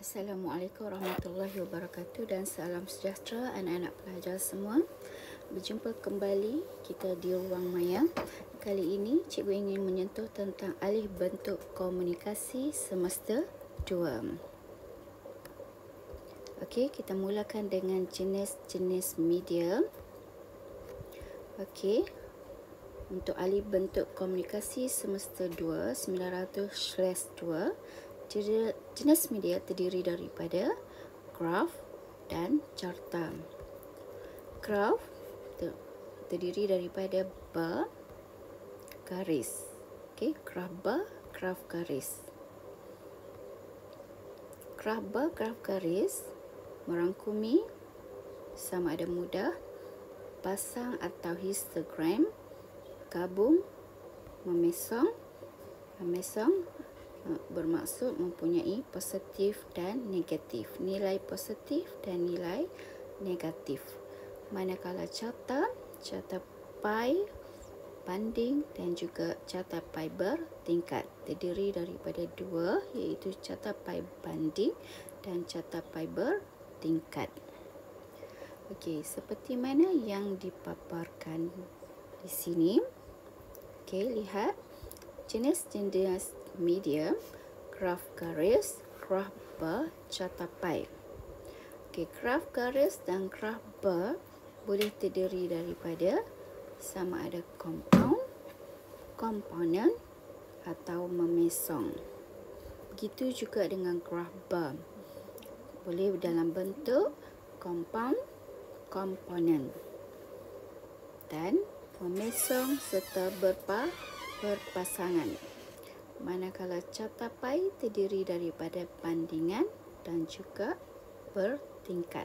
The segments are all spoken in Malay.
Assalamualaikum warahmatullahi wabarakatuh dan salam sejahtera anak-anak pelajar semua. Berjumpa kembali kita di Ruang Maya. Kali ini cikgu ingin menyentuh tentang alih bentuk komunikasi semester 2. Okey, kita mulakan dengan jenis-jenis media. Okey, untuk alih bentuk komunikasi semester 2 900/2, jenis media terdiri daripada graf dan carta. Graf terdiri daripada bar, garis. Okey, graf bar, graf garis. Graf bar, graf garis merangkumi sama ada mudah, pasang atau histogram, gabung, memesong. Bermaksud mempunyai positif dan negatif, nilai positif dan nilai negatif. Manakala carta pai, banding dan juga carta pai bertingkat terdiri daripada dua, iaitu carta pai banding dan carta pai bertingkat. Okey, seperti mana yang dipaparkan di sini. Okey, lihat jenis-jenis media: graf garis, graf bar, carta pai. Okey, graf garis dan graf bar boleh terdiri daripada sama ada compound, komponen atau memesong. Begitu juga dengan graf bar. Boleh dalam bentuk compound, komponen dan memesong serta berpasangan. Manakala carta pai terdiri daripada bandingan dan juga bertingkat.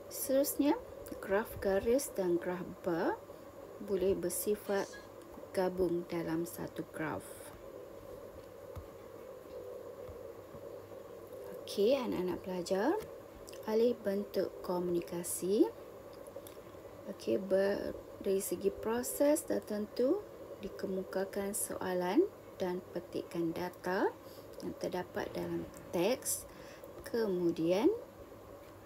Seterusnya, graf garis dan graf bar boleh bersifat gabung dalam satu graf. Okey, anak-anak pelajar, alih bentuk komunikasi. Okey, dari segi proses tertentu dikemukakan soalan dan petikan data yang terdapat dalam teks. Kemudian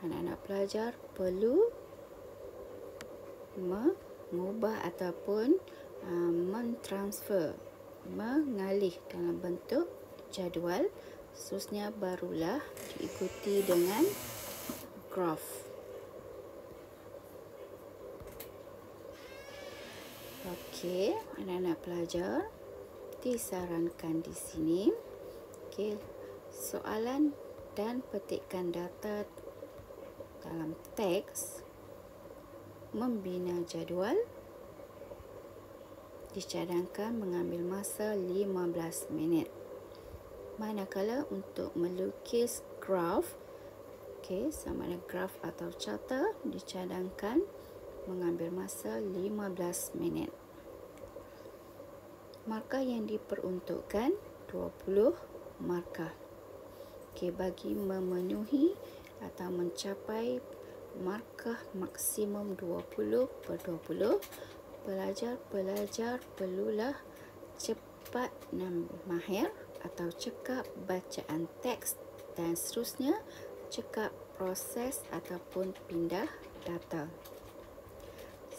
anak-anak pelajar perlu mengubah ataupun mentransfer, mengalih dalam bentuk jadual. Seterusnya barulah diikuti dengan graf. Okey, anak-anak pelajar, disarankan di sini. Okey, soalan dan petikan data dalam teks membina jadual dicadangkan mengambil masa 15 minit. Manakala untuk melukis graf, okey, sama ada graf atau carta, dicadangkan mengambil masa 15 minit. Markah yang diperuntukkan 20 markah. Okey, bagi memenuhi atau mencapai markah maksimum 20/20, pelajar-pelajar perlulah cepat mahir atau cekap bacaan teks dan seterusnya cekap proses ataupun pindah data.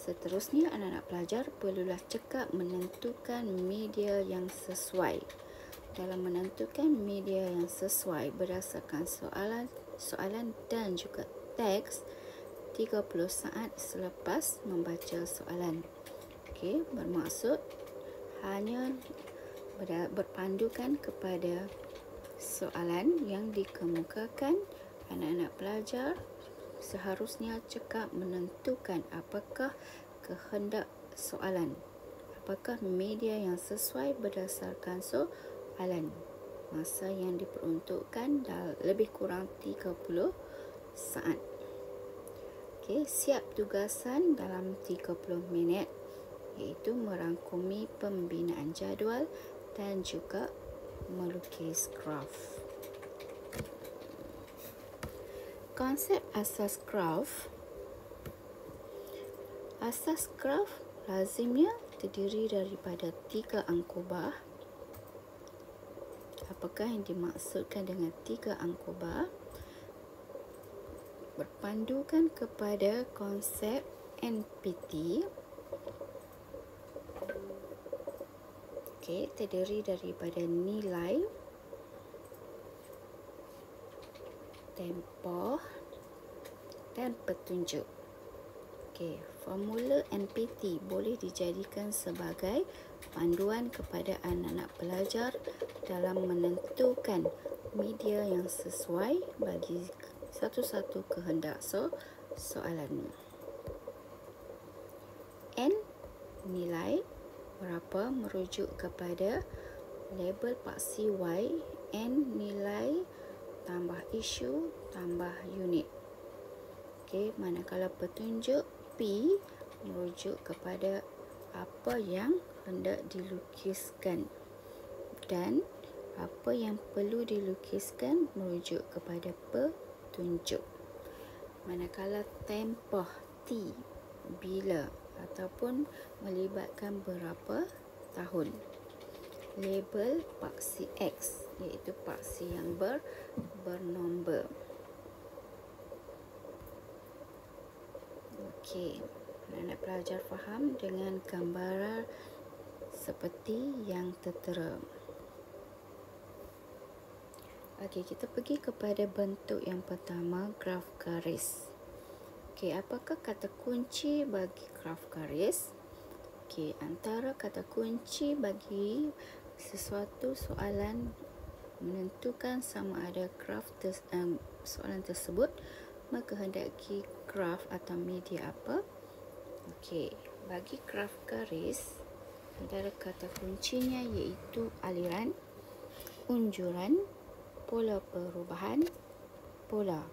Seterusnya, anak-anak pelajar perlulah cekap menentukan media yang sesuai. Dalam menentukan media yang sesuai berdasarkan soalan dan juga teks, 30 saat selepas membaca soalan. Okey, bermaksud hanya berpandukan kepada soalan yang dikemukakan, anak-anak pelajar seharusnya cekap menentukan apakah kehendak soalan, apakah media yang sesuai berdasarkan soalan. Masa yang diperuntukkan lebih kurang 30 saat. Okey, siap tugasan dalam 30 minit, iaitu merangkumi pembinaan jadual dan juga melukis graf. Konsep asas graf. Asas graf lazimnya terdiri daripada 3 angkubah Apakah yang dimaksudkan dengan 3 angkubar? Berpandukan kepada konsep NPT, terdiri daripada nilai, tempoh dan petunjuk. Formula NPT boleh dijadikan sebagai panduan kepada anak-anak pelajar dalam menentukan media yang sesuai bagi satu-satu kehendak soalan. N, nilai, berapa merujuk kepada label paksi Y. N, nilai tambah isu tambah unit. Manakala petunjuk P merujuk kepada apa yang hendak dilukiskan, dan apa yang perlu dilukiskan merujuk kepada petunjuk. Manakala tempoh T, bila ataupun melibatkan berapa tahun. Label paksi X, iaitu paksi yang bernombor. Anak pelajar faham dengan gambaran seperti yang tertera. Kita pergi kepada bentuk yang pertama, graf garis. Apakah kata kunci bagi graf garis? Antara kata kunci bagi sesuatu soalan menentukan sama ada soalan tersebut menghendaki graf atau media apa. Bagi graf garis, antara kata kuncinya iaitu aliran, unjuran, pola perubahan, pola.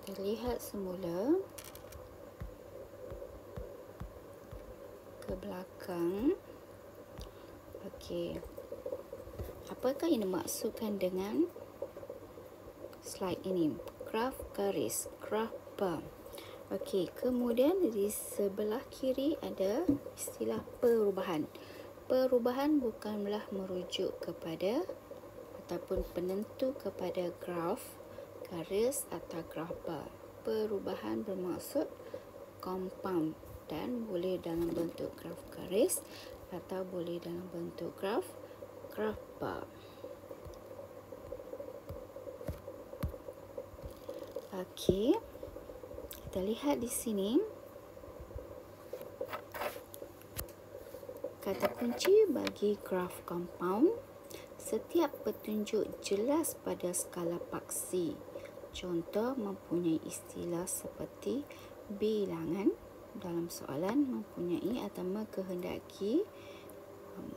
Kita lihat semula ke belakang. Apakah yang dimaksudkan dengan slide ini? Graf garis, graf bar. Kemudian di sebelah kiri ada istilah perubahan. Perubahan bukanlah merujuk kepada ataupun penentu kepada graf garis atau graf bar. Perubahan bermaksud compound dan boleh dalam bentuk graf garis atau boleh dalam bentuk graf bar. Kita lihat di sini. Kata kunci bagi graf compound, setiap petunjuk jelas pada skala paksi. Contoh mempunyai istilah seperti bilangan dalam soalan, mempunyai atau mengkehendaki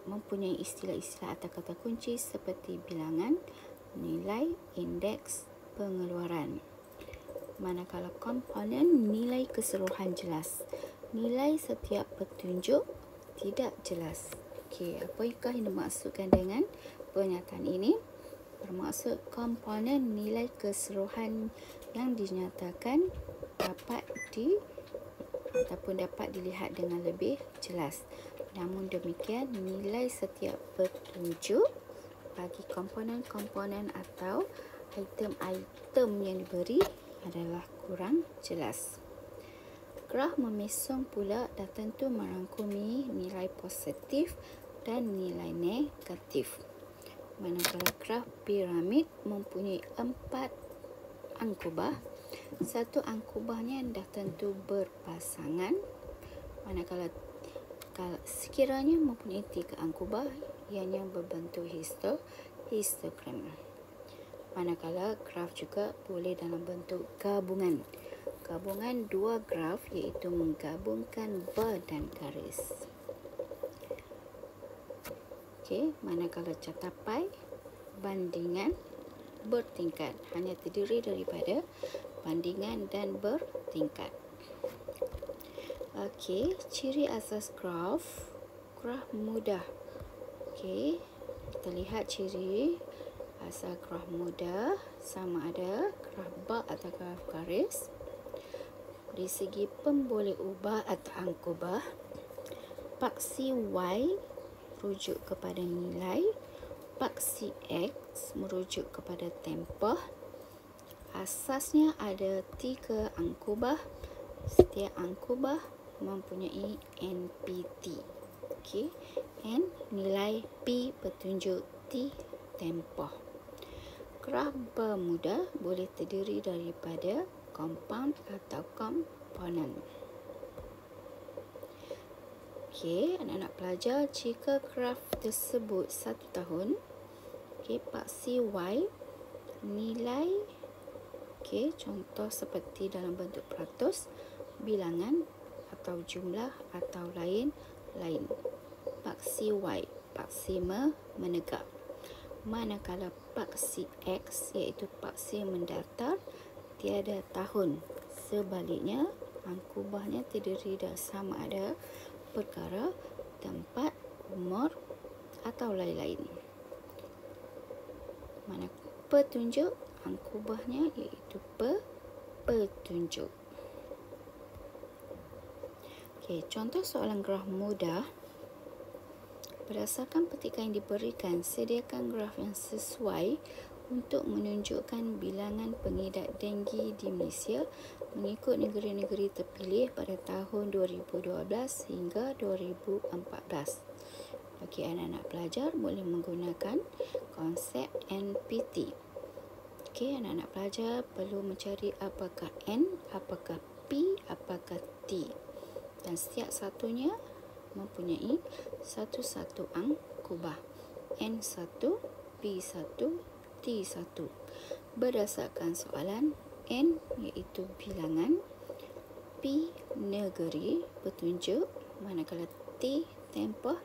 mempunyai istilah-istilah atau kata kunci seperti bilangan, nilai, indeks, pengeluaran. Manakala komponen, nilai keseluruhan jelas. Nilai setiap petunjuk tidak jelas. Apakah yang dimaksudkan dengan pernyataan ini? Bermaksud komponen nilai keseluruhan yang dinyatakan dapat dilihat dengan lebih jelas. Namun demikian, nilai setiap petunjuk bagi komponen-komponen atau item-item yang diberi adalah kurang jelas. Graf memesong pula dah tentu merangkumi nilai positif dan nilai negatif. Manakala graf piramid mempunyai 4 angkubah. Satu angkubahnya dah tentu berpasangan. Manakala sekiranya mempunyai 3 angkubah, ianya berbentuk histogram. Manakala graf juga boleh dalam bentuk gabungan. Gabungan 2 graf iaitu menggabungkan bar dan garis. Manakala catapai, bandingan, bertingkat. Hanya terdiri daripada bandingan dan bertingkat. Ciri asas graf mudah. kita lihat ciri asal graf mudah sama ada graf bar atau graf garis. Dari segi pemboleh ubah atau angkubah, paksi Y merujuk kepada nilai, paksi X merujuk kepada tempoh. Asasnya ada 3 angkubah. Setiap angkubah mempunyai NPT. Okey, N nilai, P petunjuk, T tempoh. Graf bar mudah boleh terdiri daripada compound atau komponen. Okey, anak-anak pelajar, jika graf tersebut 1 tahun, okey, paksi Y nilai, okey, contoh seperti dalam bentuk peratus, bilangan atau jumlah atau lain-lain. Paksi Y, paksi menegak. Manakala paksi X iaitu paksi mendatar, tiada tahun. Sebaliknya, angkubahnya terdiri dari sama ada perkara, tempat, umur atau lain-lain. Mana petunjuk, angkubahnya iaitu petunjuk. Okey, contoh soalan graf mudah. Berdasarkan petikan yang diberikan, sediakan graf yang sesuai untuk menunjukkan bilangan pengidap denggi di Malaysia mengikut negeri-negeri terpilih pada tahun 2012 hingga 2014. Okey, anak-anak pelajar boleh menggunakan konsep NPT. Okey, anak-anak pelajar perlu mencari apakah N, apakah P, apakah T. Dan setiap satunya mempunyai satu-satu angkubah. N1, P1, T1. Berdasarkan soalan, N iaitu bilangan, P negeri petunjuk, manakala T tempoh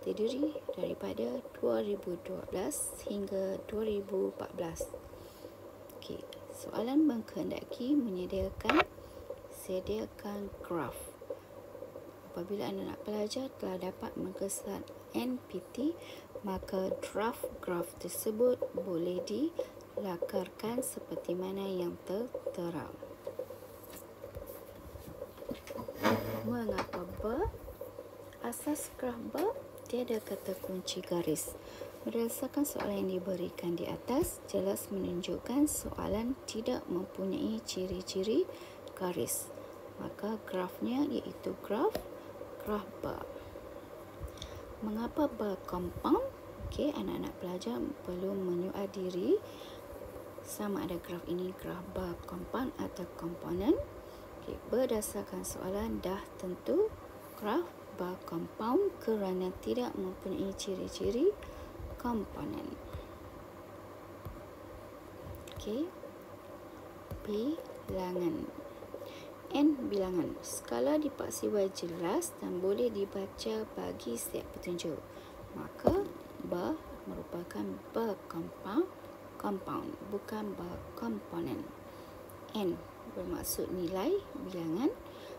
terdiri daripada 2012 hingga 2014. Okey, soalan mengkehendaki sediakan graf. Apabila anak-anak pelajar telah dapat mengesan NPT, maka graf tersebut boleh dilakarkan seperti mana yang tertera. Mengapa bar? Asas graf bar tiada kata kunci garis. Berdasarkan soalan yang diberikan di atas, jelas menunjukkan soalan tidak mempunyai ciri-ciri garis. Maka grafnya iaitu graf bar. Mengapa bar compound? Okey, anak-anak pelajar perlu menyual diri sama ada graf ini graf bar compound atau komponen. Okey, berdasarkan soalan dah tentu graf bar compound kerana tidak mempunyai ciri-ciri komponen. Okey, bilangan. N bilangan. Skala di paksi Y jelas dan boleh dibaca bagi setiap petunjuk. Maka bar merupakan bar compound, bukan bar komponen. N bermaksud nilai bilangan.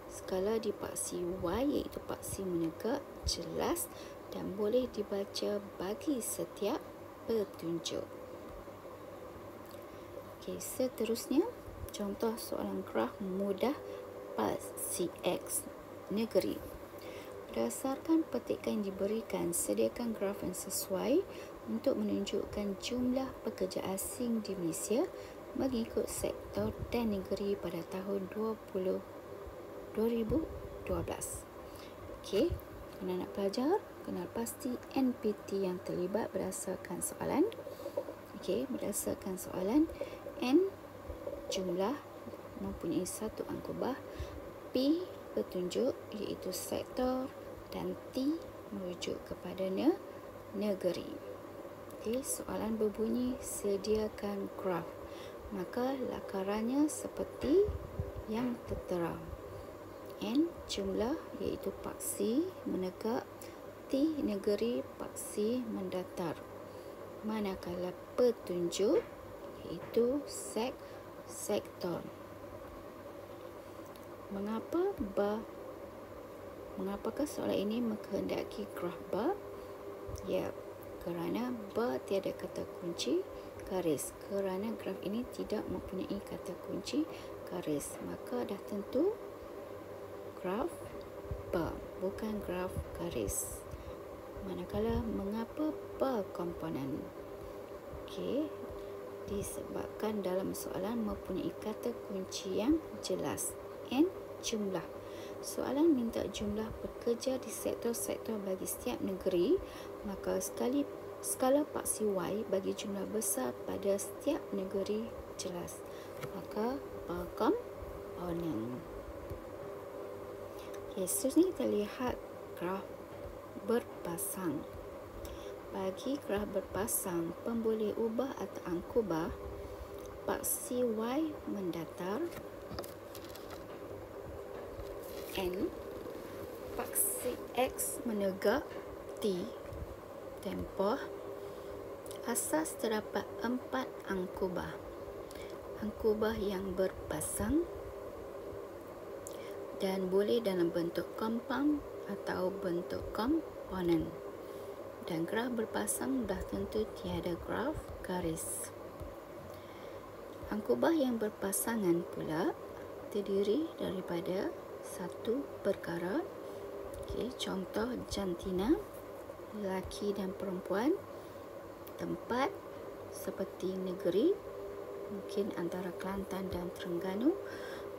Skala di paksi Y iaitu paksi menegak, jelas dan boleh dibaca bagi setiap petunjuk. Okey, seterusnya contoh soalan graf mudah paksi X negeri. Berdasarkan petikan yang diberikan, sediakan graf yang sesuai untuk menunjukkan jumlah pekerja asing di Malaysia mengikut sektor dan negeri pada tahun 2012. Okey, anak-anak pelajar kenal pasti NPT yang terlibat berdasarkan soalan. Okey, berdasarkan soalan, N jumlah mempunyai satu angkubah, P petunjuk iaitu sektor dan T merujuk kepada negeri. Okey, soalan berbunyi sediakan graf. Maka lakarannya seperti yang tertera. N jumlah iaitu paksi menegak, T negeri paksi mendatar. Manakala petunjuk iaitu sektor. Mengapakah soalan ini mengkehendaki graf bar? Ya, kerana bar tiada kata kunci garis. Kerana graf ini tidak mempunyai kata kunci garis, maka dah tentu graf bar, bukan graf garis. Manakala mengapa bar komponen? Okey, disebabkan dalam soalan mempunyai kata kunci yang jelas. N jumlah. Soalan minta jumlah pekerja di sektor-sektor bagi setiap negeri, maka skala paksi Y bagi jumlah besar pada setiap negeri jelas. Maka bar komponen. Okay, seterusnya kita lihat graf berpasang. Bagi graf berpasang, pemboleh ubah atau angkubah paksi Y mendatar N, paksi X menegak T, tempoh. Asas terdapat 4 angkubah. Angkubah yang berpasang dan boleh dalam bentuk kompaun atau bentuk komponen. Dan graf berpasang dah tentu tiada graf garis. Angkubah yang berpasangan pula terdiri daripada satu perkara. Okey, contoh jantina, lelaki dan perempuan. Tempat seperti negeri, mungkin antara Kelantan dan Terengganu.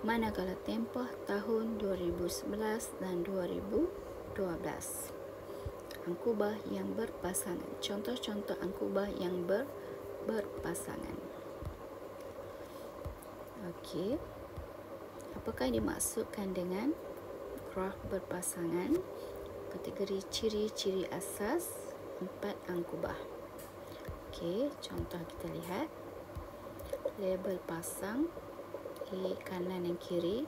Manakala tempoh tahun 2011 dan 2012. Angkubah yang berpasangan. Contoh-contoh angkubah yang berpasangan. Okey. Apakah dimaksudkan dengan graf berpasangan? Kategori ciri-ciri asas 4 angkubah. Okey, contoh kita lihat. Label pasang A kanan dan kiri.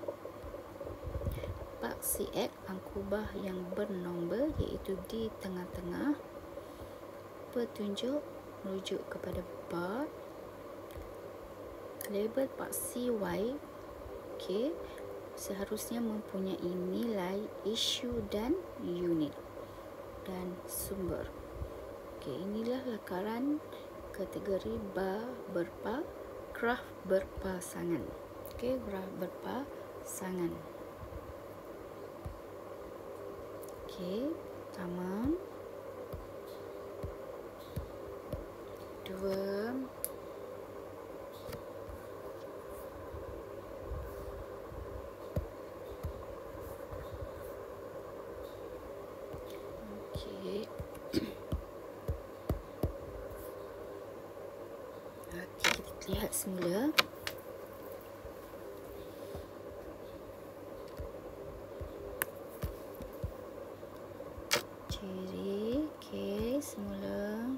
Paksi X angkubah yang bernombor iaitu di tengah-tengah. Petunjuk merujuk kepada bar. Label paksi Y, okey, seharusnya mempunyai nilai, isu dan unit dan sumber. Okey, inilah lakaran kategori graf berpasangan. Okey, graf berpasangan. Okey, pertama, dua, okey. Okey, kita lihat semula. Ciri, okey, semula.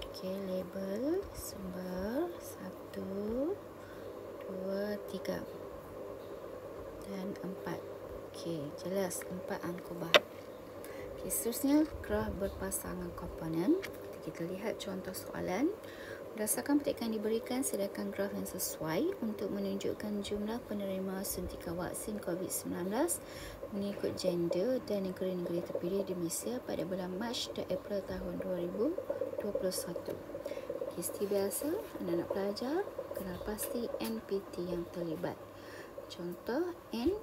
Okey, label, sumber, 1, 2, 3 dan 4. Okey, jelas 4 angkubah. Okey, seterusnya graf berpasangan komponen. Kita lihat contoh soalan. Berdasarkan petikan diberikan, sediakan graf yang sesuai untuk menunjukkan jumlah penerima suntikan vaksin COVID-19 mengikut gender dan negeri-negeri terpilih di Malaysia pada bulan Mac dan April tahun 2021. Okay, seperti biasa, anak-anak pelajar kenal pasti NPT yang terlibat. Contoh N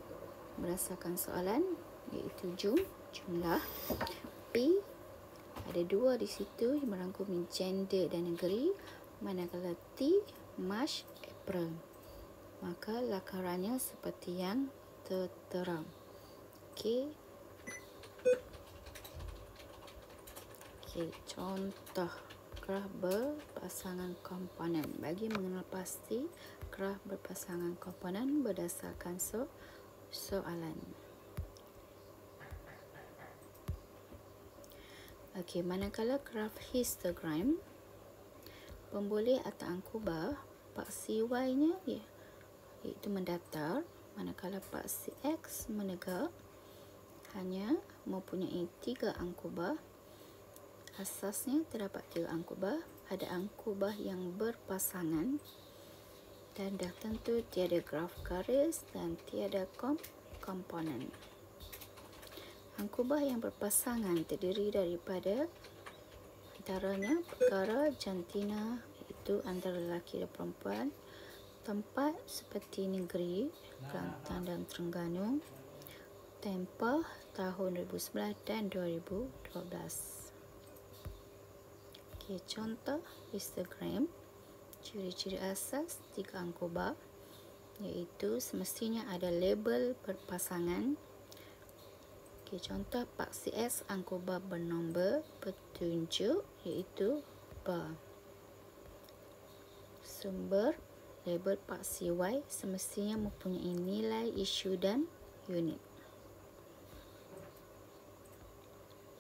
berdasarkan soalan iaitu jumlah. P ada 2 di situ yang merangkumi gender dan negeri. Manakala T, Mac, April. Maka lakarannya seperti yang tertera. Okey. Okey, contoh graf berpasangan komponen. Bagi mengenal pasti graf berpasangan komponen berdasarkan soalan. Okey, manakala graf histogram, pemboleh atau angkubah paksi Y-nya iaitu mendatar, manakala paksi X menegak, hanya mempunyai 3 angkubah. Asasnya terdapat 3 angkubah. Ada angkubah yang berpasangan, Dan dah tentu tiada graf garis dan tiada komponen. Angkubah yang berpasangan terdiri daripada antaranya perkara jantina, iaitu antara lelaki dan perempuan, tempat seperti negeri, Kelantan dan Terengganu, tempah tahun 2011 dan 2012. Okey, contoh histogram. Ciri-ciri asas 3 angkubah, iaitu semestinya ada label berpasangan. Okey, contoh paksi S angkubah bernombor petunjuk, iaitu bar. Sumber label paksi Y semestinya mempunyai nilai isu dan unit.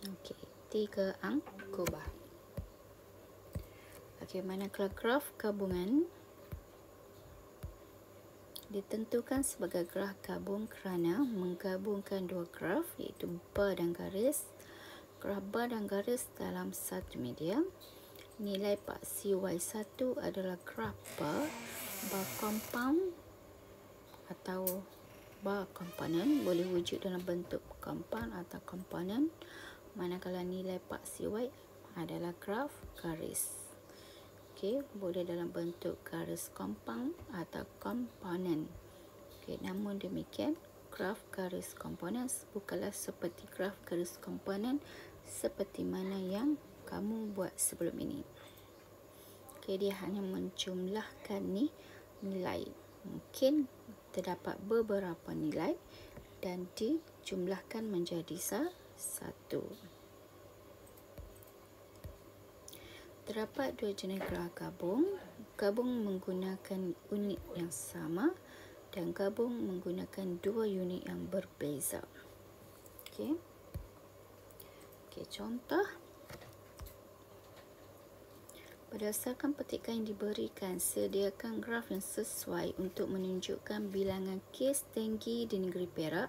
Okey, 3 angkubah. Okey, manakala graf gabungan ditentukan sebagai graf gabung kerana menggabungkan dua graf, iaitu bar dan garis. Graf bar dan garis dalam satu media. Nilai paksi Y1 adalah graf bar compound atau bar komponen, boleh wujud dalam bentuk compound atau komponen, manakala nilai paksi Y adalah graf garis. Okey, boleh dalam bentuk garis compound atau komponen. Okey, namun demikian, graf garis komponen bukanlah seperti graf garis komponen seperti mana yang kamu buat sebelum ini. Okey, dia hanya menjumlahkan nilai. Mungkin terdapat beberapa nilai dan dijumlahkan menjadi satu. Terdapat dua jenis graf gabung. Gabung menggunakan unit yang sama dan gabung menggunakan dua unit yang berbeza. Okey. Okey, contoh. Berdasarkan petikan yang diberikan, sediakan graf yang sesuai untuk menunjukkan bilangan kes tinggi di negeri Perak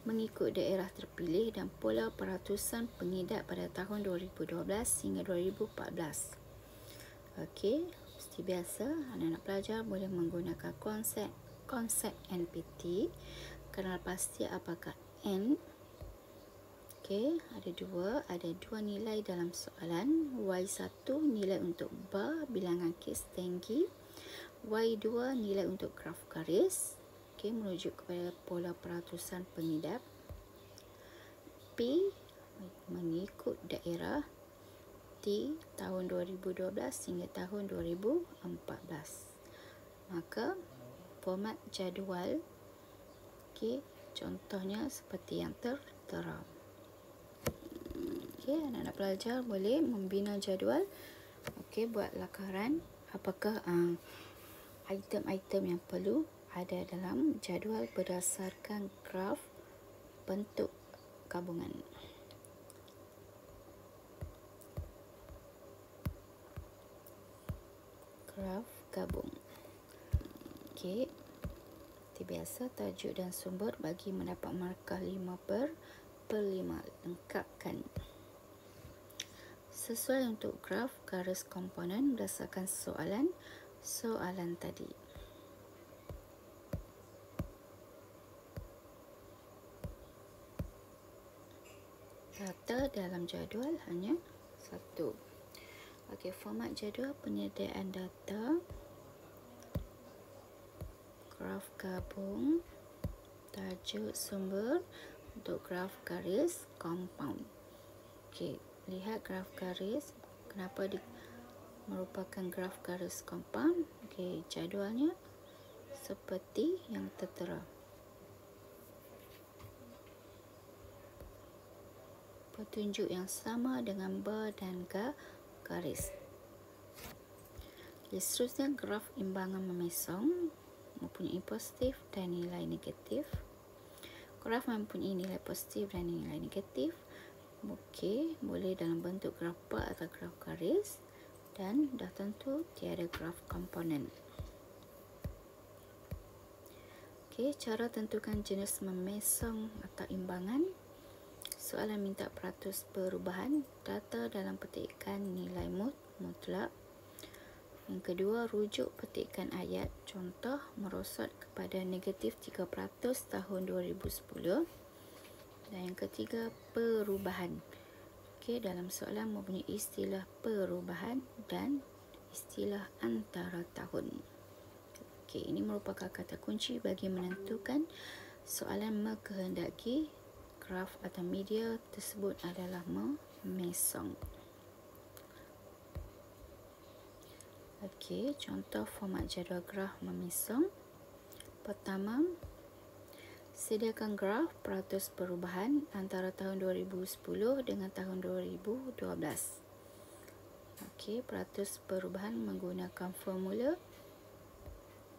mengikut daerah terpilih dan pola peratusan pengedap pada tahun 2012 hingga 2014. Okey, seperti biasa, anak-anak pelajar boleh menggunakan konsep NPT. Kenal pasti apakah N. Okey, ada dua nilai dalam soalan. Y1 nilai untuk bar bilangan kes tinggi. Y2 nilai untuk graf garis. Okey, merujuk kepada pola peratusan pengedap. P mengikut daerah. T tahun 2012 hingga tahun 2014. Maka format jadual, okey, contohnya seperti yang tertera. Okey, anak-anak pelajar boleh membina jadual. Okey, buat lakaran apakah item-item yang perlu ada dalam jadual berdasarkan graf bentuk gabungan. Graf gabung. Okey, seperti biasa, tajuk dan sumber bagi mendapat markah 5/5. Lengkapkan. Sesuai untuk graf garis komponen berdasarkan soalan tadi. Data dalam jadual hanya satu. Okey, format jadual penyediaan data, graf gabung, tajuk sumber untuk graf garis compound. Okey, lihat graf garis. Kenapa merupakan graf garis compound? Okey, jadualnya seperti yang tertera. Petunjuk yang sama dengan bar dan garis. Seterusnya, graf imbangan memesong mempunyai positif dan nilai negatif. Graf mempunyai nilai positif dan nilai negatif. Okey, boleh dalam bentuk graf bar atau graf garis, dan dah tentu tiada graf komponen. Okey, cara tentukan jenis memesong atau imbangan. Soalan minta peratus perubahan data dalam petikan nilai mutlak. Yang kedua, rujuk petikan ayat. Contoh, merosot kepada negatif 3% tahun 2010. Dan yang ketiga, perubahan. Okey, dalam soalan mempunyai istilah perubahan dan istilah antara tahun. Okey, ini merupakan kata kunci bagi menentukan soalan mengkehendaki graf atau media tersebut adalah memesong. Okey, contoh format jadual graf memesong. Pertama, sediakan graf peratus perubahan antara tahun 2010 dengan tahun 2012. Okey, peratus perubahan menggunakan formula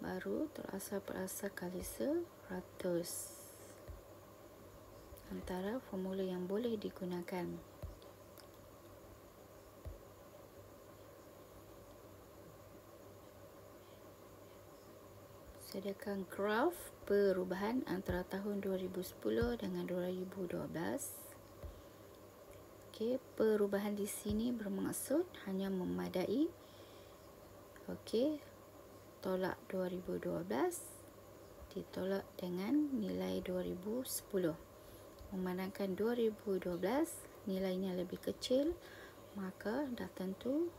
baru terasal per asal kali 100 antara formula yang boleh digunakan. Sediakan graf perubahan antara tahun 2010 dengan 2012. Okey, perubahan di sini bermaksud hanya memadai. Okey, tolak 2012 ditolak dengan nilai 2010. Memandangkan 2012 nilainya lebih kecil, maka dah tentu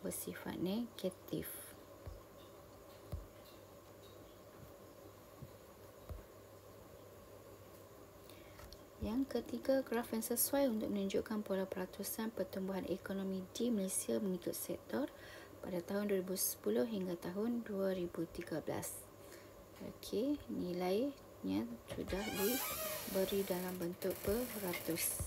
bersifat negatif. Yang ketiga, graf yang sesuai untuk menunjukkan pola peratusan pertumbuhan ekonomi di Malaysia mengikut sektor pada tahun 2010 hingga tahun 2013. Okey, nilainya sudah diberi dalam bentuk peratus.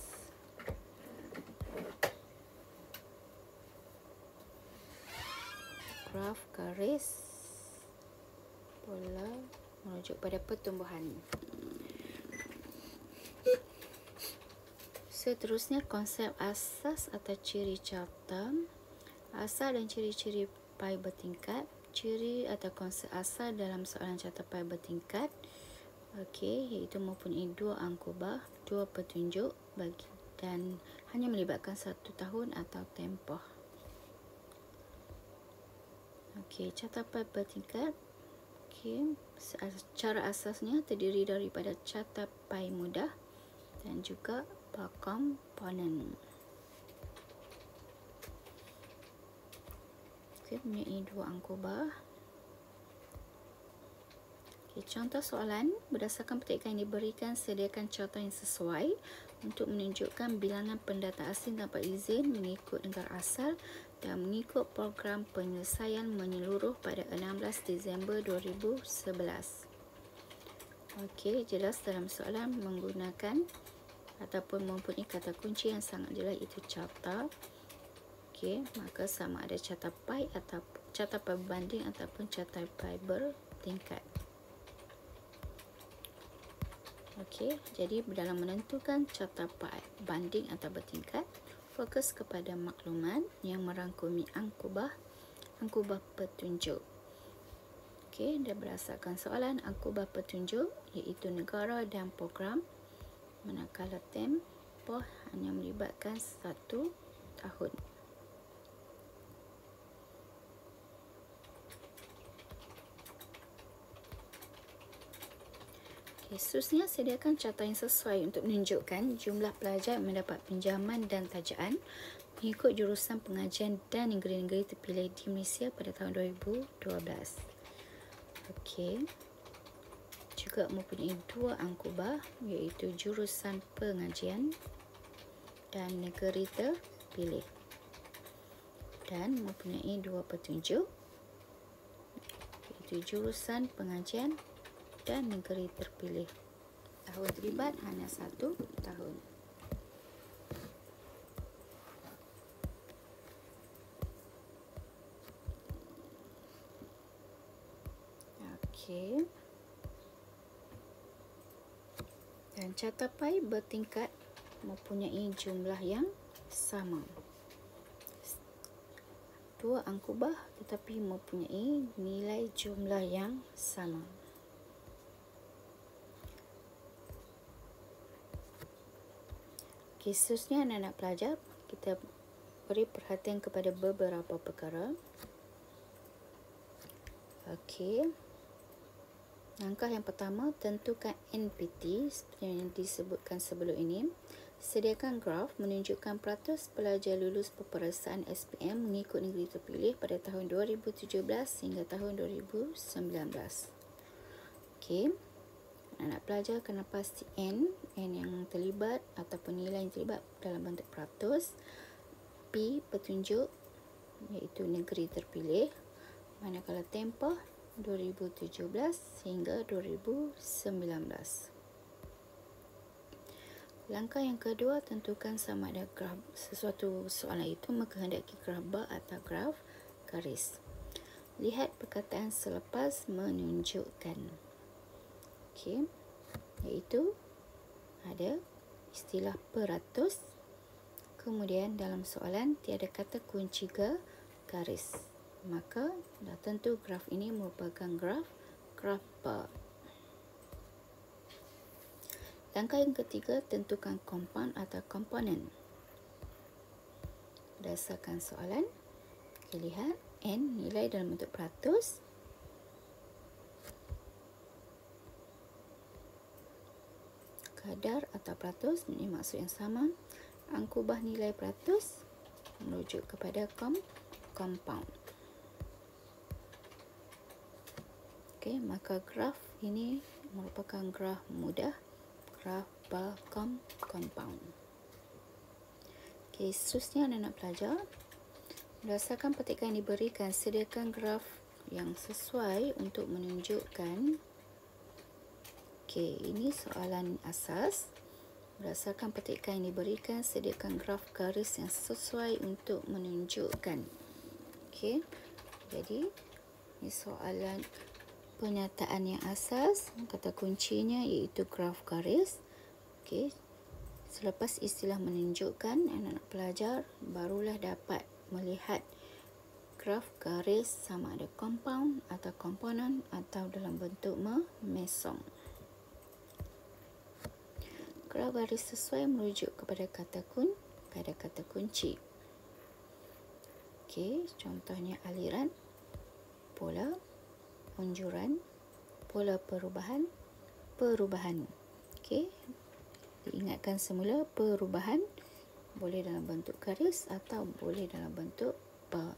Graf garis pola merujuk pada pertumbuhan. Seterusnya, konsep asas atau ciri carta. Asal dan ciri-ciri pai bertingkat. Ciri atau konsep asal dalam soalan carta pai bertingkat, okey, iaitu mempunyai dua angkubah, dua petunjuk dan hanya melibatkan satu tahun atau tempoh. Okey, carta pai bertingkat. Okey, cara asasnya terdiri daripada carta pai mudah dan juga komponen. Okey, mempunyai dua angkubah. Okey, contoh soalan, berdasarkan petikan yang diberikan, sediakan carta yang sesuai untuk menunjukkan bilangan pendata asing tanpa izin mengikut negara asal dan mengikut program penyelesaian menyeluruh pada 16 Disember 2011. Okey, jelas dalam soalan menggunakan ataupun mempunyai kata kunci yang sangat jelas, itu carta. Okey, maka sama ada carta pai atau carta pai berbanding ataupun carta pai bertingkat. Okey, jadi dalam menentukan carta pai banding atau bertingkat, fokus kepada maklumat yang merangkumi angkubah petunjuk. Okey, dan berdasarkan soalan angkubah petunjuk iaitu negara dan program, manakala tempoh hanya melibatkan satu tahun. Khususnya, sediakan carta yang sesuai untuk menunjukkan jumlah pelajar yang mendapat pinjaman dan tajaan mengikut jurusan pengajian dan negeri-negeri terpilih di Malaysia pada tahun 2012. Okey, juga mempunyai dua angkubah iaitu jurusan pengajian dan negeri terpilih, dan mempunyai dua petunjuk iaitu jurusan pengajian dan negeri terpilih. Tahun terlibat hanya 1 tahun. Okey. Dan carta pai bertingkat mempunyai jumlah yang sama. Dua angkubah tetapi mempunyai nilai jumlah yang sama. Khususnya anak-anak pelajar, kita beri perhatian kepada beberapa perkara. Okey. Langkah yang pertama, tentukan NPT seperti yang disebutkan sebelum ini. Sediakan graf menunjukkan peratus pelajar lulus peperiksaan SPM mengikut negeri terpilih pada tahun 2017 hingga tahun 2019. Okey. Anak pelajar kena pasti N yang terlibat ataupun nilai yang terlibat dalam bentuk peratus. P petunjuk iaitu negeri terpilih, manakala tempoh 2017 hingga 2019. Langkah yang kedua, tentukan sama ada graf sesuatu soalan itu menghendaki graf bar atau graf garis. Lihat perkataan selepas menunjukkan. Okey, iaitu ada istilah peratus. Kemudian dalam soalan tiada kata kunci garis. Maka dah tentu graf ini merupakan graf bar. Langkah yang ketiga, tentukan compound atau komponen. Berdasarkan soalan, kita lihat N nilai dalam bentuk peratus. Kadar atau peratus mempunyai maksud yang sama. Angkubah nilai peratus merujuk kepada compound. Okey, maka graf ini merupakan graf mudah, graf bar compound. Okey, seterusnya anak-anak pelajar, berdasarkan petikan yang diberikan, sediakan graf yang sesuai untuk menunjukkan. Okey, ini soalan asas. Berdasarkan petikan yang diberikan, sediakan graf garis yang sesuai untuk menunjukkan. Okey, jadi ini soalan penyataan yang asas, kata kuncinya iaitu graf garis. Okey, selepas istilah menunjukkan, anak-anak pelajar barulah dapat melihat graf garis sama ada compound atau komponen atau dalam bentuk memesong. Graf garis sesuai merujuk kepada kata kunci. Okey, contohnya aliran, pola, unjuran, pola perubahan. Okey, diingatkan semula, perubahan boleh dalam bentuk garis atau boleh dalam bentuk bar.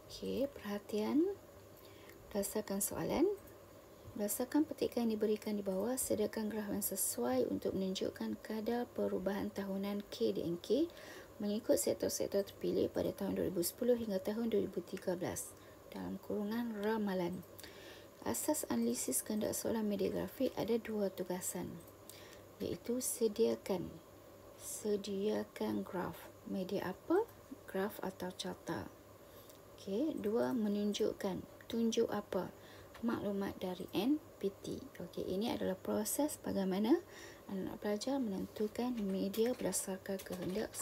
Okey, perhatian berdasarkan soalan. Berdasarkan petikan yang diberikan di bawah, sediakan graf yang sesuai untuk menunjukkan kadar perubahan tahunan K dan K mengikut sektor-sektor terpilih pada tahun 2010 hingga tahun 2013 dalam kurungan ramalan. Asas analisis kehendak soalan media grafik ada dua tugasan, iaitu sediakan graf. Media apa? Graf atau carta. Okey, dua, menunjukkan. Tunjuk apa? Maklumat dari NPT. Okey, ini adalah proses bagaimana anak pelajar menentukan media berdasarkan kehendak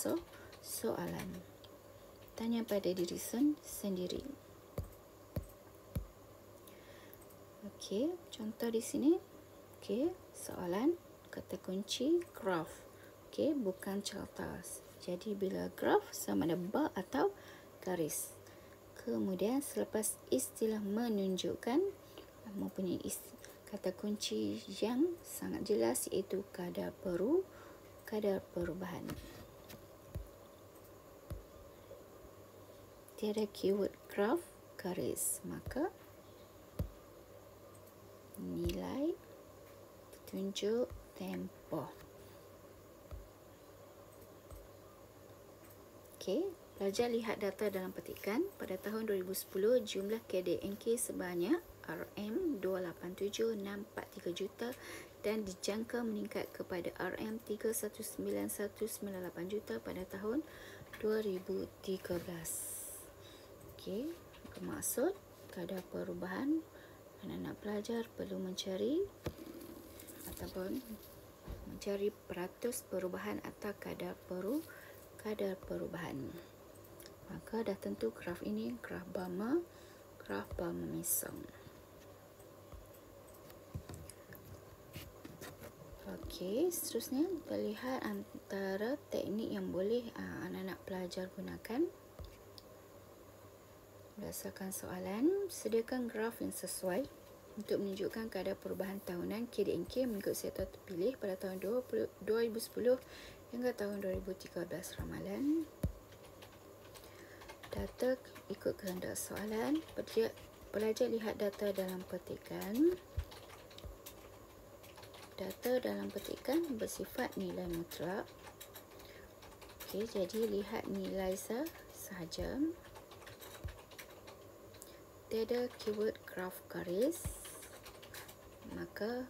soalan. Tanya pada diri sendiri. Okey, contoh di sini. Okey, soalan kata kunci graf. Okey, bukan carta. Jadi bila graf sama ada bar atau garis. Kemudian selepas istilah menunjukkan mempunyai kata kunci yang sangat jelas iaitu kadar perubahan. Tiada keyword graf garis, maka nilai, petunjuk, tempoh. Okey, pelajar lihat data dalam petikan. Pada tahun 2010, jumlah KDNK sebanyak RM287,643 juta dan dijangka meningkat kepada RM319,198 juta pada tahun 2013. Okey, bermaksud kadar perubahan, anak-anak pelajar perlu mencari peratus perubahan atau kadar perubahan. Maka dah tentu graf ini graf bar memesong. Okey, seterusnya kita lihat antara teknik yang boleh anak-anak pelajar gunakan. Berdasarkan soalan, sediakan graf yang sesuai untuk menunjukkan kadar perubahan tahunan KDNK mengikut sektor terpilih pada tahun 2010 hingga tahun 2013 ramalan. Data ikut kehendak soalan. Pelajar lihat data dalam petikan. Data dalam petikan bersifat nilai mutlak. Okey, jadi lihat nilai sahaja. Tiada keyword graf garis, maka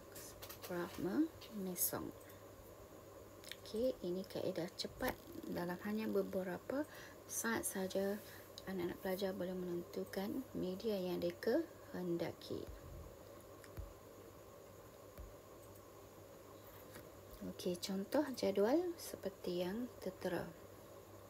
graf memesong. Okey, ini kaedah cepat. Dalam hanya beberapa saat saja anak-anak pelajar boleh menentukan media yang mereka hendaki. Okey, contoh jadual seperti yang tertera.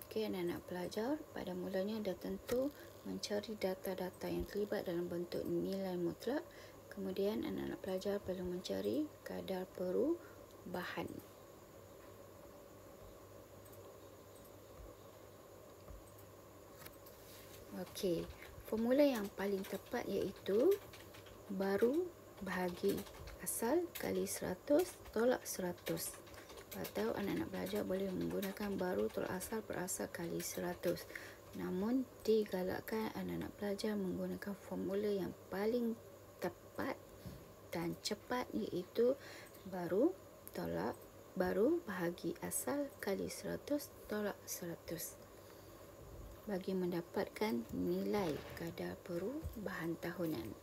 Okey, anak-anak pelajar pada mulanya dah tentu mencari data-data yang terlibat dalam bentuk nilai mutlak. Kemudian anak-anak pelajar perlu mencari kadar perubahan. Okey, formula yang paling tepat iaitu baru bahagi asal kali 100 tolak 100. Atau anak-anak pelajar boleh menggunakan baru tolak asal per asal kali 100. Namun digalakkan anak-anak pelajar menggunakan formula yang paling tepat dan cepat iaitu baru bahagi asal kali 100 tolak 100 bagi mendapatkan nilai kadar perubahan tahunan.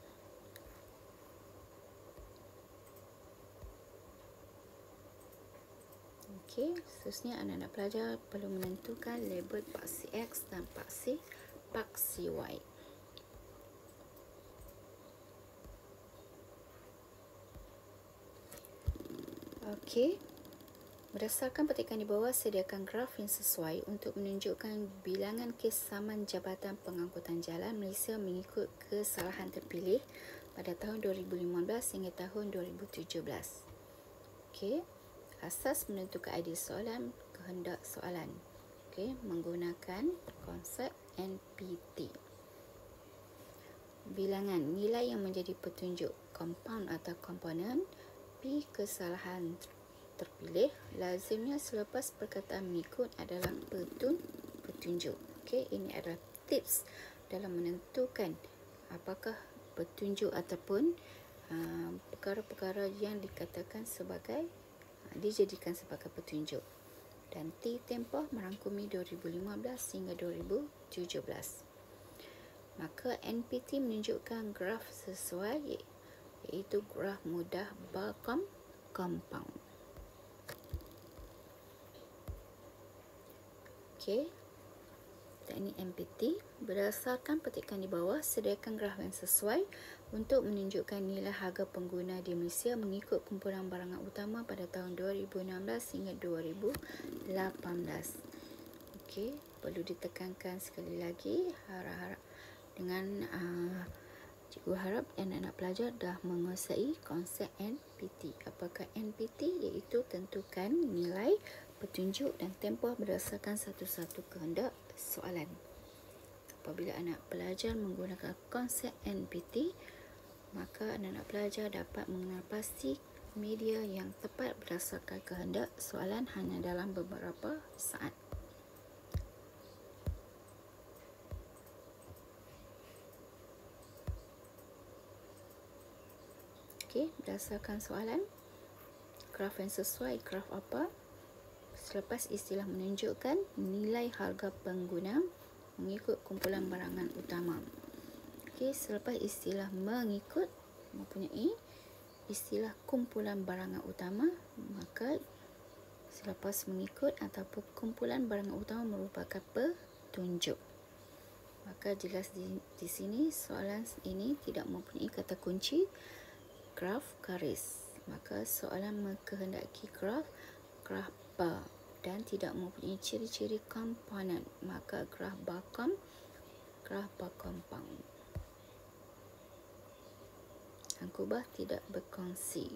Okey, seterusnya anak-anak pelajar perlu menentukan label paksi X dan paksi Y. Okey, berdasarkan petikan di bawah, sediakan graf yang sesuai untuk menunjukkan bilangan kesamaan Jabatan Pengangkutan Jalan Malaysia mengikut kesalahan terpilih pada tahun 2015 hingga tahun 2017. Okey, asas menentukan idea soalan, kehendak soalan. Okey, menggunakan konsep NPT. Bilangan nilai yang menjadi petunjuk compound atau komponen. P kesalahan terpilih lazimnya selepas perkataan mengikut adalah petunjuk. Okey, ini adalah tips dalam menentukan apakah petunjuk ataupun perkara-perkara yang dikatakan sebagai dijadikan sebagai petunjuk. Dan T tempoh merangkumi 2015 hingga 2017. Maka NPT menunjukkan graf sesuai iaitu graf mudah bar compound. Okey. Teknik NPT berdasarkan petikan di bawah, sediakan graf yang sesuai untuk menunjukkan nilai harga pengguna di Malaysia mengikut kumpulan barangan utama pada tahun 2016 hingga 2018. Okey, perlu ditekankan sekali lagi, harap dengan cikgu harap anak-anak pelajar dah menguasai konsep NPT. Apakah NPT? Iaitu tentukan nilai, petunjuk dan tempoh berdasarkan satu-satu kehendak soalan. Apabila anak pelajar menggunakan konsep NPT, maka anak-anak pelajar dapat mengenal pasti media yang tepat berdasarkan kehendak soalan hanya dalam beberapa saat. Okey, berdasarkan soalan, graf yang sesuai, graf apa? Selepas istilah menunjukkan nilai harga pengguna mengikut kumpulan barangan utama. Okey, selepas istilah mengikut mempunyai istilah kumpulan barangan utama, maka selepas mengikut ataupun kumpulan barangan utama merupakan petunjuk. Maka jelas di sini soalan ini tidak mempunyai kata kunci graf garis. Maka soalan mengkehendaki graf bar dan tidak mempunyai ciri-ciri komponen, maka graf bar compound. Angkubah tidak berkongsi.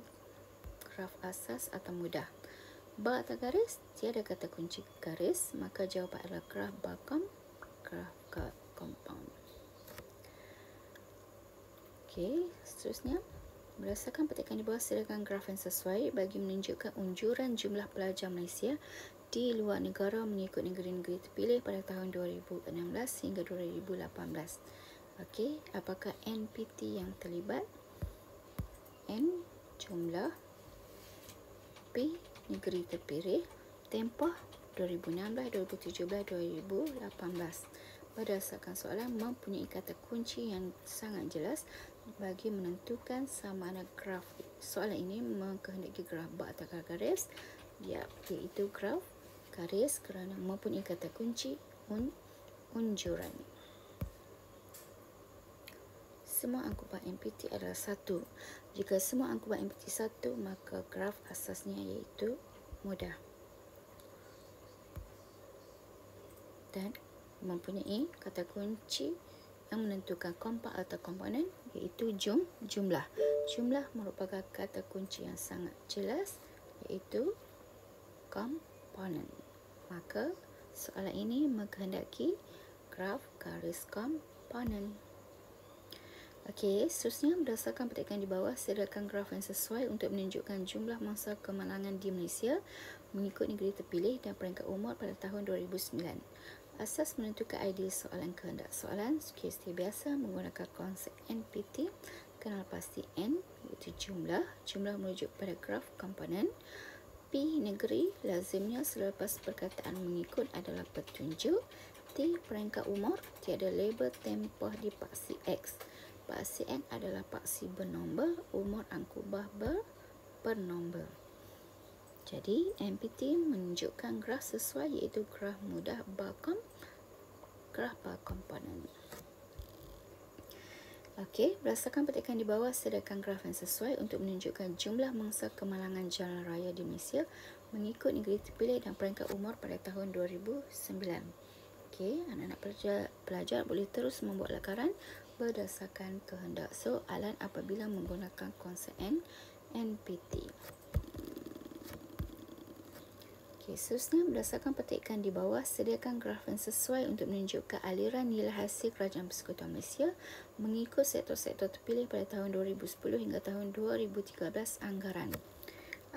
Graf asas atau mudah. Bar atau garis, tiada kata kunci garis, maka jawapan adalah graf bar compound. Okey, seterusnya berdasarkan petikan di bawah sediakan graf yang sesuai bagi menunjukkan unjuran jumlah pelajar Malaysia di luar negara mengikut negeri-negeri terpilih pada tahun 2016 hingga 2018. Okey, apakah NPT yang terlibat? N jumlah, P negeri terpilih, tempoh 2016, 2017, 2018. Berdasarkan soalan mempunyai kata kunci yang sangat jelas bagi menentukan sama ada graf. Soalan ini mengkehendaki graf bar atau garis, iaitu graf garis kerana mempunyai kata kunci unjuran. Semua angkuban MPT adalah 1. Jika semua angkuban MPT 1, maka graf asasnya iaitu mudah dan mempunyai kata kunci yang menentukan kompak atau komponen iaitu jumlah. Jumlah merupakan kata kunci yang sangat jelas iaitu komponen. Maka soalan ini mengkehendaki graf garis komponen. Okey, seterusnya berdasarkan petikan di bawah sediakan graf yang sesuai untuk menunjukkan jumlah mangsa kemalangan di Malaysia mengikut negeri terpilih dan peringkat umur pada tahun 2009. Asas menentukan idea soalan kehendak soalan seperti biasa menggunakan konsep NPT. Kenal pasti N iaitu jumlah. Jumlah merujuk pada graf komponen. P negeri lazimnya selepas perkataan mengikut adalah petunjuk. T peringkat umur, tiada label tempoh di paksi X. Paksi N adalah paksi bernombor, umur angkubah bernombor. Jadi MPT menunjukkan graf sesuai iaitu graf mudah graf bar komponen. Okey, berdasarkan petikan di bawah sediakan graf yang sesuai untuk menunjukkan jumlah mangsa kemalangan jalan raya di Malaysia mengikut negeri terpilih dan peringkat umur pada tahun 2009. Okey, anak-anak pelajar boleh terus membuat lakaran berdasarkan kehendak soalan apabila menggunakan konsep NPT. Okey, seterusnya berdasarkan petikan di bawah sediakan graf yang sesuai untuk menunjukkan aliran nilai hasil Kerajaan Persekutuan Malaysia mengikut sektor-sektor terpilih pada tahun 2010 hingga tahun 2013 anggaran.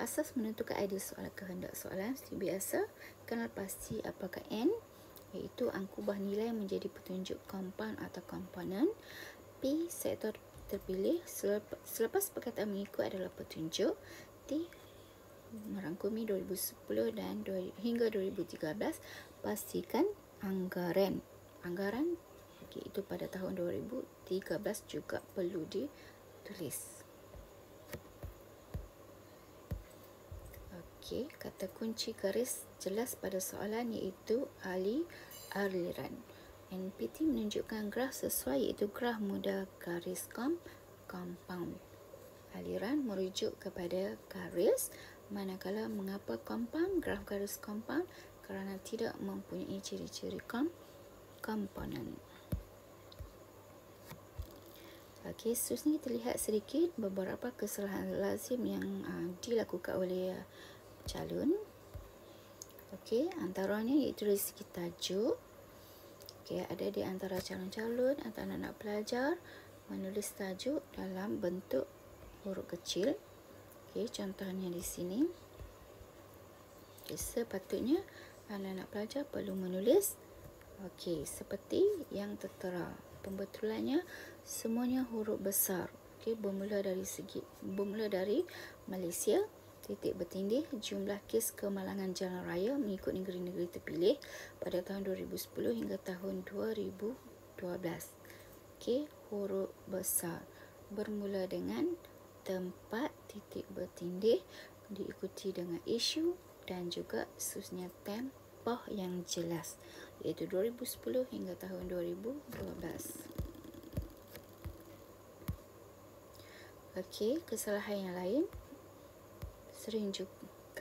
Asas menentukan idea soalan kehendak soalan seperti biasa, kenal pasti apakah N iaitu angkubah nilai menjadi petunjuk kompound atau komponen. P sektor terpilih selepas perkataan mengikut adalah petunjuk. T merangkumi 2010 dan hingga 2013. Pastikan anggaran itu pada tahun 2013 juga perlu ditulis. Okey, kata kunci garis jelas pada soalan iaitu aliran. NPT menunjukkan graf sesuai iaitu graf mudah garis compound. Aliran merujuk kepada garis, manakala mengapa compound, graf garis compound kerana tidak mempunyai ciri-ciri komponen. Okey, seterusnya kita lihat sedikit beberapa kesalahan lazim yang dilakukan oleh calon. Okey, antaranya iaitu dari segi tajuk. Okey, ada di antara calon-calon atau anak-anak pelajar menulis tajuk dalam bentuk huruf kecil. Okey, contohnya di sini. Okey, sepatutnya anak-anak pelajar perlu menulis seperti yang tertera. Pembetulannya semuanya huruf besar. Okey, bermula dari Malaysia, titik bertindih, jumlah kes kemalangan jalan raya mengikut negeri-negeri terpilih pada tahun 2010 hingga tahun 2012. Okey, huruf besar bermula dengan tempat, titik bertindih, diikuti dengan isu dan juga seterusnya tempoh yang jelas iaitu 2010 hingga tahun 2012. Okey, kesalahan yang lain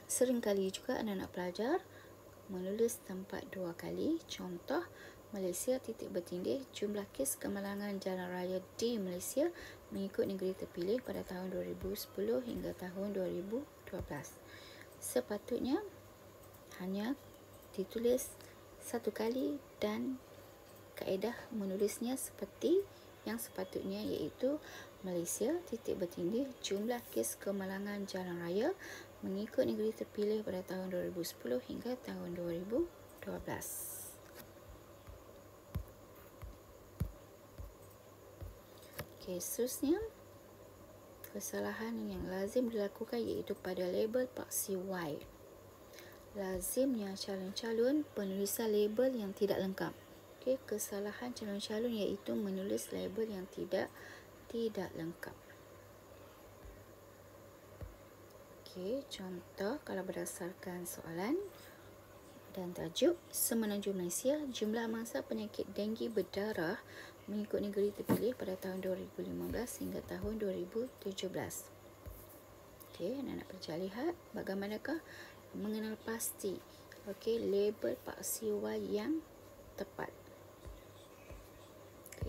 seringkali juga anak-anak pelajar menulis tempat dua kali. Contoh, Malaysia titik bertindih, jumlah kes kemalangan jalan raya di Malaysia mengikut negeri terpilih pada tahun 2010 hingga tahun 2012. Sepatutnya hanya ditulis satu kali dan kaedah menulisnya seperti yang sepatutnya iaitu Malaysia, titik bertindih jumlah kes kemalangan jalan raya mengikut negeri terpilih pada tahun 2010 hingga tahun 2012. Seterusnya, kesalahan yang lazim dilakukan iaitu pada label paksi Y. Lazimnya calon-calon penulisan label yang tidak lengkap. Kesalahan calon-calon iaitu menulis label yang tidak lengkap. Contoh kalau berdasarkan soalan dan tajuk, Semenanjung Malaysia, jumlah mangsa penyakit denggi berdarah mengikut negeri terpilih pada tahun 2015 hingga tahun 2017. Anak-anak percaya lihat bagaimanakah mengenal pasti label paksi Y yang tepat.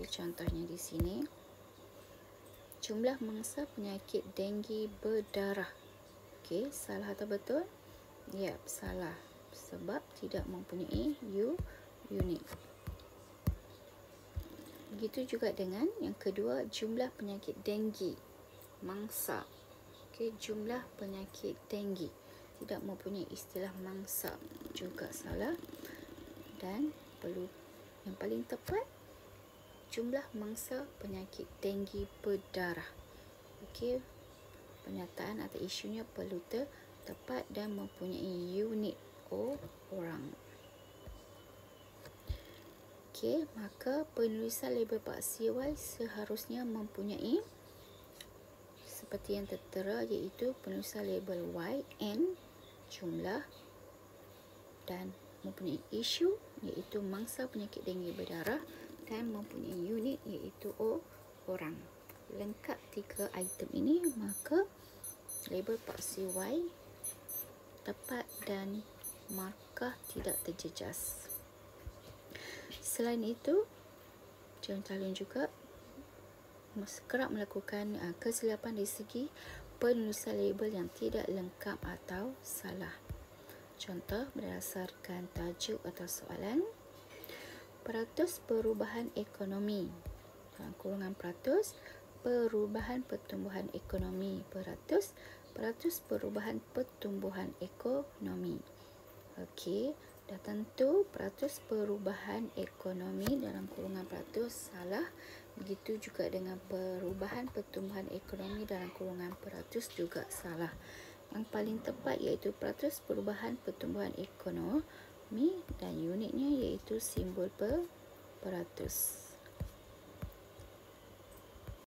Contohnya di sini, jumlah mangsa penyakit denggi berdarah. Salah atau betul? Ya, salah. Sebab tidak mempunyai unit. Begitu juga dengan yang kedua, jumlah penyakit denggi mangsa. Jumlah penyakit denggi tidak mempunyai istilah mangsa, juga salah. Dan perlu yang paling tepat, jumlah mangsa penyakit denggi berdarah. Pernyataan atau isunya perlu tepat dan mempunyai unit orang. Maka penulisan label paksi Y seharusnya mempunyai seperti yang tertera, iaitu penulisan label Y, N, jumlah, dan mempunyai isu iaitu mangsa penyakit denggi berdarah, dan mempunyai unit iaitu orang. Lengkap 3 item ini, maka label paksi Y tepat dan markah tidak terjejas. Selain itu, calon-calon juga kerap melakukan kesilapan dari segi penulisan label yang tidak lengkap atau salah. Contoh berdasarkan tajuk atau soalan, peratus perubahan ekonomi, dalam kurungan peratus, perubahan pertumbuhan ekonomi, peratus perubahan pertumbuhan ekonomi. Dah tentu peratus perubahan ekonomi dalam kurungan peratus salah. Begitu juga dengan perubahan pertumbuhan ekonomi dalam kurungan peratus juga salah. Yang paling tepat iaitu peratus perubahan pertumbuhan ekonomi dan unitnya iaitu simbol peratus.